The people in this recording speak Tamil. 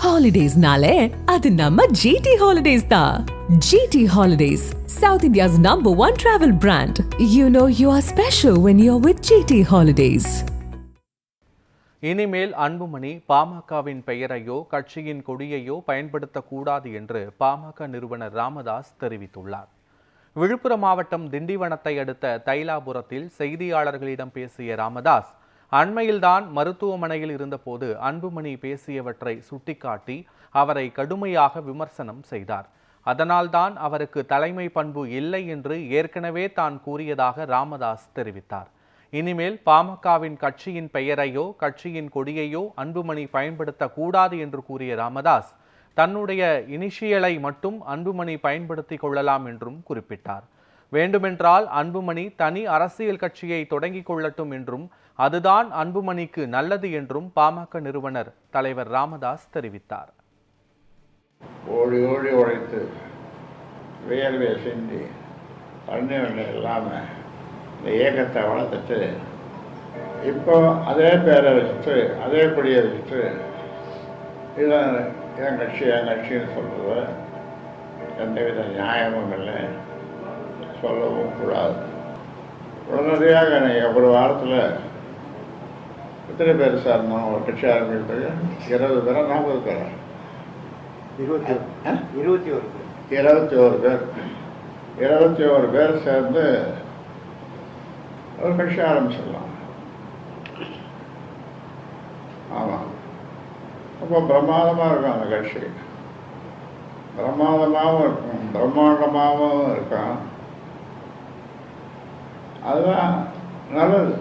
Holidays-nale, adu namma GT Holidays da. GT Holidays, South India's #1 travel brand. You know you are special when you're with GT Holidays. இனிமேல் அன்புமணி பாமகவின் பெயரையோ கட்சியின் கொடியையோ பயன்படுத்தக்கூடாது என்று பாமக நிறுவனர் ராமதாஸ் தெரிவித்துள்ளார். விழுப்புரம் மாவட்டம் திண்டிவனத்தை அடுத்த தைலாபுரத்தில் செய்தியாளர்களிடம் பேசிய ராமதாஸ், அண்மையில்தான் மருத்துவமனையில் இருந்தபோது அன்புமணி பேசியவற்றை சுட்டிக்காட்டி அவரை கடுமையாக விமர்சனம் செய்தார். அதனால்தான் அவருக்கு தலைமை பண்பு இல்லை என்று ஏற்கனவே தான் கூறியதாக ராமதாஸ் தெரிவித்தார். இனிமேல் பாமகவின் கட்சியின் பெயரையோ கட்சியின் கொடியையோ அன்புமணி பயன்படுத்தக்கூடாது என்று கூறிய ராமதாஸ், தன்னுடைய இனிஷியலை மட்டும் அன்புமணி பயன்படுத்திக் கொள்ளலாம் என்றும் குறிப்பிட்டார். வேண்டுமென்றால் அன்புமணி தனி அரசியல் கட்சியை தொடங்கிக் கொள்ளட்டும் என்றும் அதுதான் அன்புமணிக்கு நல்லது என்றும் பாமக நிறுவனர் தலைவர் ராமதாஸ் தெரிவித்தார். ஓடி ஓடி உழைத்து வேர்வை சிந்தி தண்ணி இல்லாமல் இந்த இயக்கத்தை வளர்த்துட்டு இப்போ அதே பேரை வச்சுட்டு அதே கொடியை வச்சுட்டு இதான் என் கட்சின்னு சொல்கிறது எந்தவித நியாயமும் இல்லை, சொல்லவும் கூடாது. உடனடியாக ஒரு வாரத்தில் எத்தனை பேர் சார் நான் ஒரு கட்சி ஆரம்பிக்கிறதுக்கு 20 பேரா 40 பேரா 21 பேர் 21 பேர் சேர்ந்து ஒரு கட்சி ஆரம்பிச்சிடலாம். ஆமாம், ரொம்ப பிரமாதமாக இருக்கும் அந்த கட்சி, பிரமாதமாகவும் இருக்கும், பிரம்மாண்டமாகவும் இருக்கும். அதுதான் நல்லது.